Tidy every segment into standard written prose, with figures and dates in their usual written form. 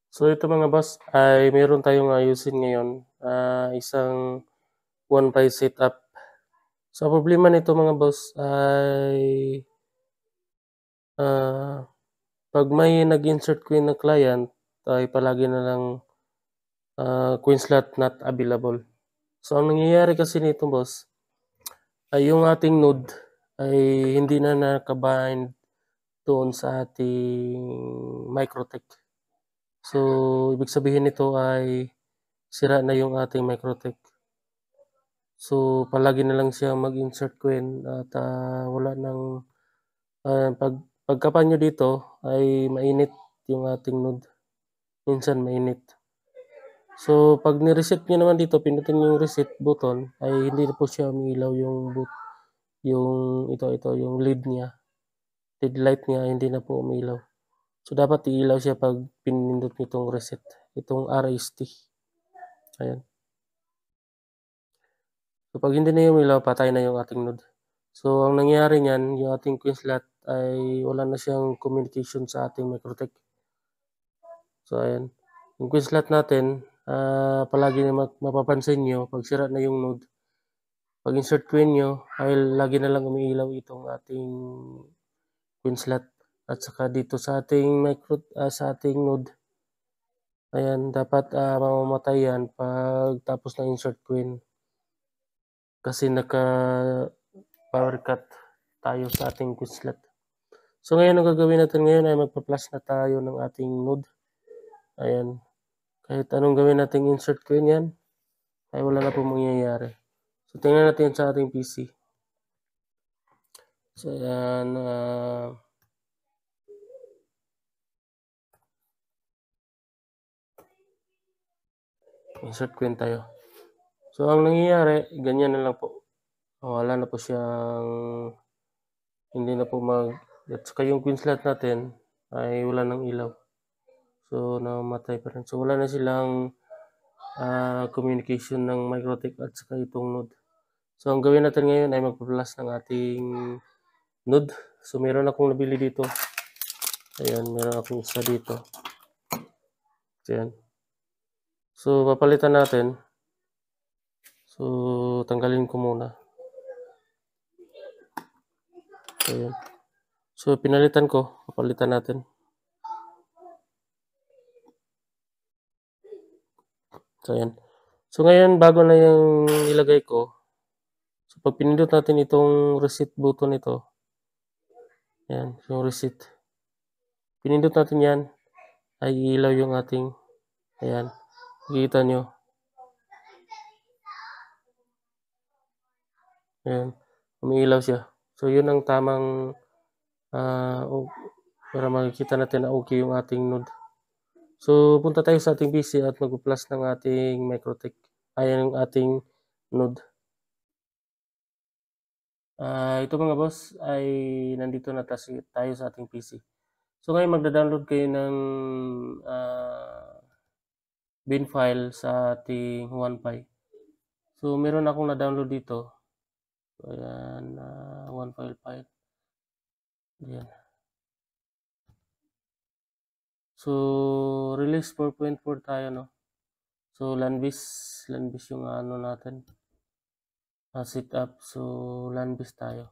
So ito mga boss ay meron tayong ayusin ngayon, isang 1 ply setup. So ang problema nito mga boss ay, ah, 'pag may nag-insert queen na client ay palagi na lang, queen slot not available. So ang nangyayari kasi nito boss ay yung ating node ay hindi na naka-bind doon sa ating Microtech. So ibig sabihin nito ay sira na yung ating Microtech. So, palagi na lang siyang mag-insert queen at, wala ng, pagkapan niyo dito ay mainit yung ating node, minsan mainit. So, 'pag ni-reset niyo naman dito, pindutin niyo yung reset button ay hindi na po siya umiilaw yung ito yung LED niya, LED light niya hindi na po umiilaw. So, dapat iilaw siya 'pag pinindot niyo 'tong reset, itong RST, ayan. So, 'pag hindi na umilaw, patay na yung ating node. So, ang nangyayari niyan, yung ating queen slot ay wala na siyang communication sa ating Microtech. So, ayan. Yung queen slot natin, palagi na mapapansin niyo 'pag sira na yung node, 'pag insert queen niyo ay lagi na lang umiilaw itong ating queen slot at saka dito sa ating sa ating node, ayan dapat, mamamatay yan pagtapos ng insert queen. Kasi naka-power cut tayo sa ating queen slot. So, ngayon ang gagawin natin ngayon ay magpa-flash na tayo ng ating node, ayan. Kahit anong gawin nating insert queen yan, ay wala na pong mangyayari. So, tingnan natin sa ating PC. So, ayan, insert queen tayo. So, ang nangyayari, ganyan na lang po. Wala na po siyang, hindi na po at saka yung queen slot natin ay wala ng ilaw. So, namatay pa rin. So, wala na silang communication ng Microtech at saka itong node. So, ang gawin natin ngayon ay magpa-flash ng ating node. So, meron akong nabili dito. Ayan, meron akong isa dito. Ayan. So, papalitan natin. So, tanggalin ko muna. Ayan. So, pinalitan ko. Papalitan natin. So, ayan. So, ngayon, bago na yung ilagay ko. So, pag pinindot natin itong reset button ito. Ayan, yung reset. Pinindot natin yan. Ay ilaw yung ating, ayan. Makikita nyo. Ayan. Umiilaw siya. So, yun ang tamang, para makikita natin na okay yung ating node. So, punta tayo sa ating PC at mag-flash ng ating Microtech. Ayan yung ating node. Ito mga boss ay nandito na tayo sa ating PC. So, ngayon magda-download kayo ng bin file sa ating 1py. So, meron akong na-download dito. So, ayan, 1py file. Ayan. So, release 4.4 tayo, no? So, LANBIS yung ano natin. Setup. So, LANBIS tayo.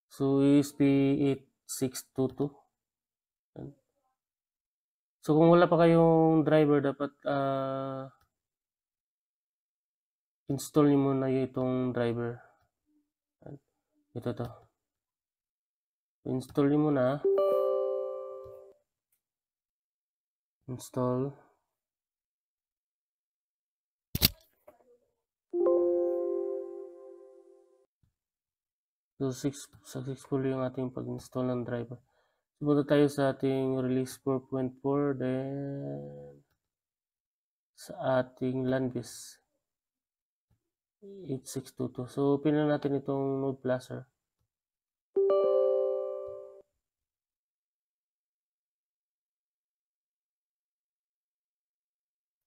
So, ESP8622. So, kung wala pa kayong driver, dapat install nyo muna itong driver. Ito to. Install nyo muna. Install. So, successful yung ating pag-install ng driver. So, punta tayo sa ating release 4.4, then sa ating LANBIS 8622. So, pinan natin itong Node Placer.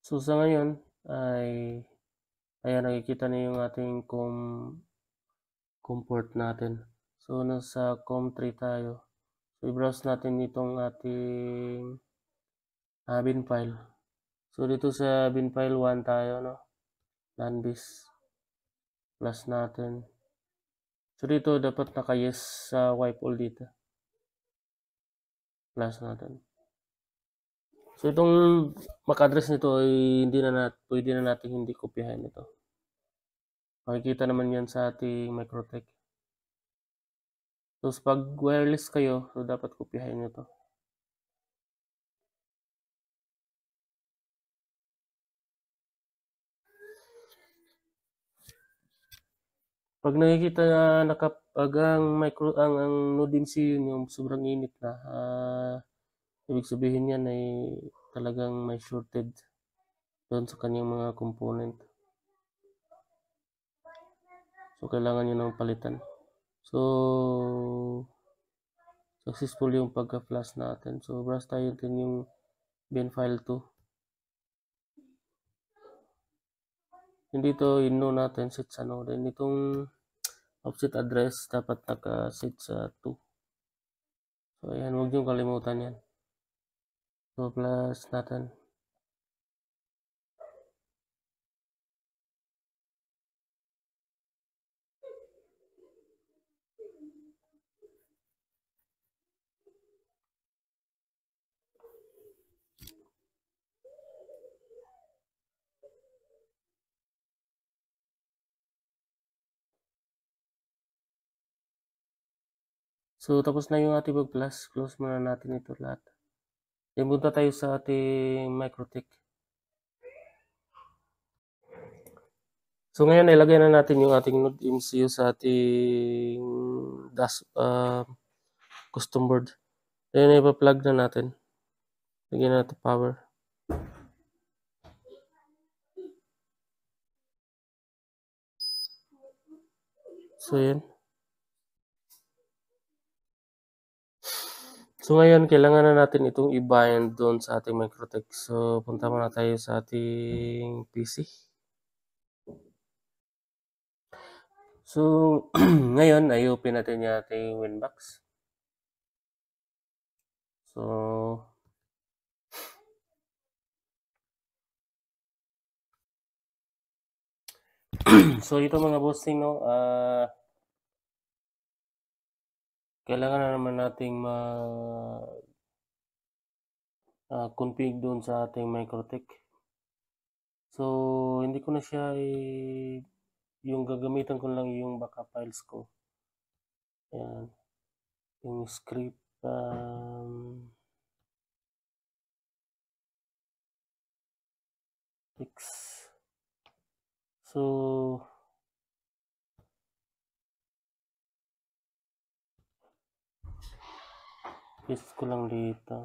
So, sa ngayon ay ayan, nakikita na yung ating COM port natin. So, nasa COM3 tayo. So, i-browse natin itong ating bin file. So dito sa bin file 1 tayo, no? Lanbis plus natin. So dito dapat naka-yes sa wipe all dito. Plus natin. So itong MAC address nito ay pwede na natin hindi kopyahin ito. Makikita naman yan sa ating Microtech. So pag wireless kayo, so dapat kopyahin nyo to. Pag nakikita na pag ang node MCU yung sobrang init na, ibig sabihin yan ay talagang may shorted doon sa kanyang mga component. So kailangan nyo nang palitan. So successful yung pagka-flash natin. So brush tayo din yung bin file 2. Hindi to ino natin set sa no. Then itong offset address dapat naka-set sa 2. So ayan, huwag nyo kalimutan yan. So plus natin. So tapos na yung ating pag-plus. Close muna natin ito lahat. Then punta tayo sa ating Microtech. So ngayon ilagay na natin yung ating node MCU sa ating custom board. Then ipa-plug na natin. Lagyan natin power. So yan. So ngayon kailangan na natin itong i-bind doon sa ating Microtech. So punta muna tayo sa ating PC. So ngayon ay open natin yung ating Winbox. So so ito mga bossing, no, kailangan na naman nating config doon sa ating Microtech. So hindi ko na siya yung gagamitan ko lang yung backup files ko. Ayan, yung script fix. So paste ko lang dito.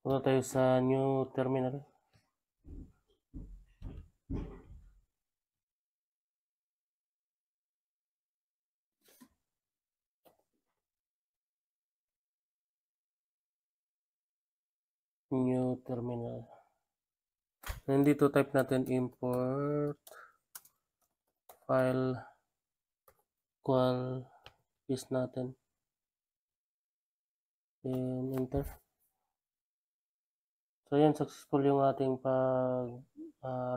Punta tayo sa new terminal. New terminal. And dito type natin import file qual, paste natin. Then enter. So yan, successful yung ating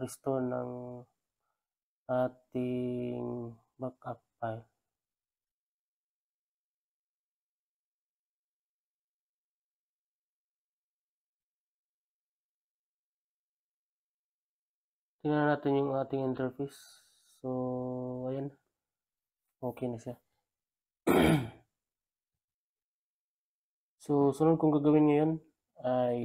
restore ng ating backup file. Tingnan natin yung ating interface. So ayan, okay na siya. So sunod kong gagawin ngayon ay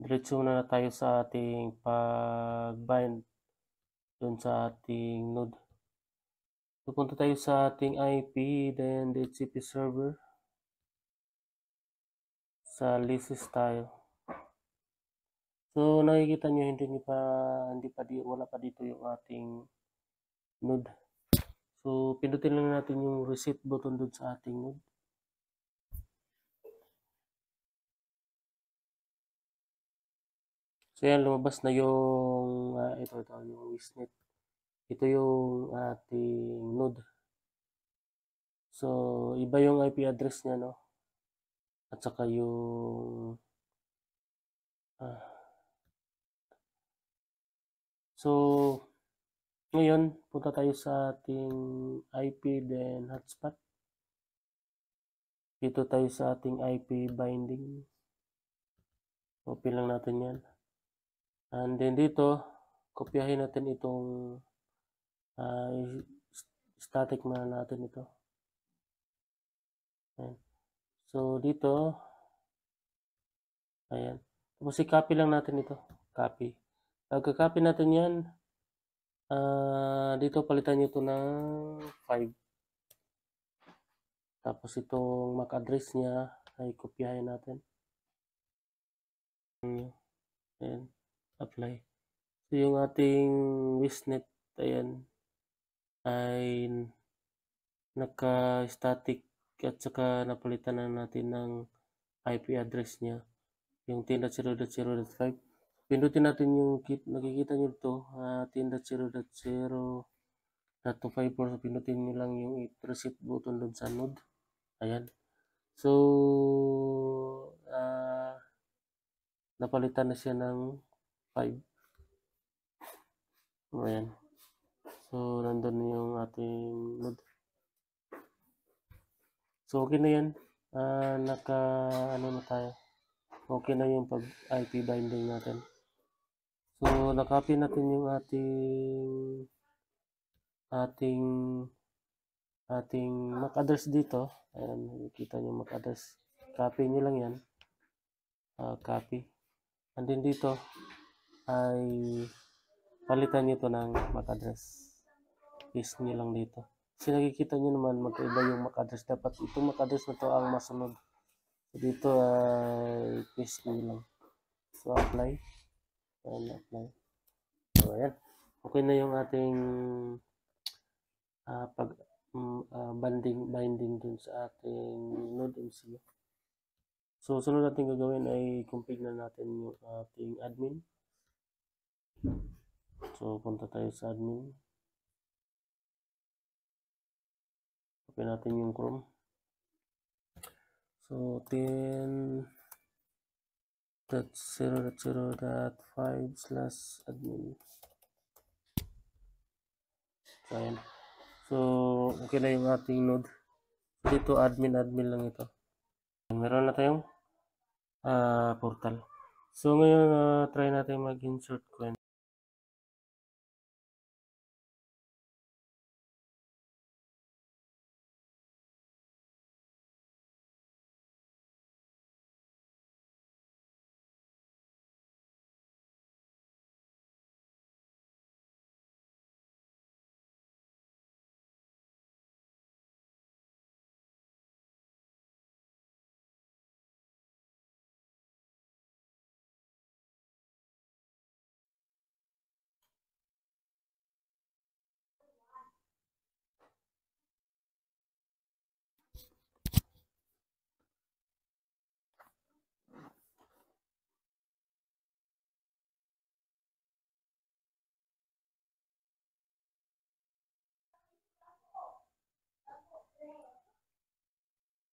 diretso na tayo sa ating pag-bind dun sa ating node. Pupunta tayo sa ating IP, then DHCP server. Sa list tayo. So nakikita nyo wala pa dito yung ating node. So pindutin lang natin yung reset button dun sa ating node. So yan, lumabas na yung ito yung wishnet. ito yung ating node. So, iba yung IP address niya, no? At saka yung so, ngayon, punta tayo sa ating IP then hotspot. Dito tayo sa ating IP binding. Open lang natin yan. And then dito, kopyahin natin itong static muna natin ito. Ayan. So, dito, ayan. Tapos i-copy lang natin ito. Copy. Pagka-copy natin yan, dito palitan nyo ito ng 5. Tapos itong MAC address niya ay kopyahin natin. Ayan. Apply. So, yung ating Wishnet, ayan, ay naka-static at saka napalitan na natin ng IP address niya. Yung 10.0.0.5. Pindutin natin yung nakikita nyo ito, 10.0.0.254. So, pindutin nyo lang yung reset button doon sa node. Ayan. So, napalitan na siya ng 5. Ayan. So, nandun yung ating node. So, okay na yan. Ano na tayo. Okay na yung pag-IP binding natin. So, nakopy natin yung ating MAC address dito. Ayan, nakikita nyo MAC address. Copy nyo lang yan. Copy. And then dito ay palitan nyo ito ng MAC address. Paste nyo lang dito. Kasi nakikita nyo naman magkaiba yung MAC address. Dapat itong MAC address na ito ang masunod. So, dito ay paste nyo lang. So, apply. Ayan, apply. So, ayan. Okay na yung ating binding dun sa ating node MCU. So, sunod natin gagawin ay configure na natin yung ating admin. So, punta tayo sa admin. Open natin yung Chrome. So, 10.0.0.5/admin. So, ayan. So, okay na yung ating node. So, dito, admin lang ito. Meron na tayong portal. So, ngayon, try natin mag-insert coin.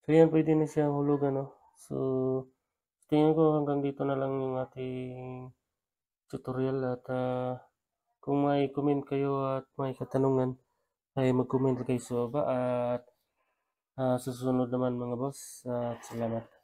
So, yan, pwede na siyang hulugan, no? So, tingin ko hanggang dito na lang yung ating tutorial at kung may comment kayo at may katanungan ay mag-comment kayo sa baba at susunod naman mga boss at salamat.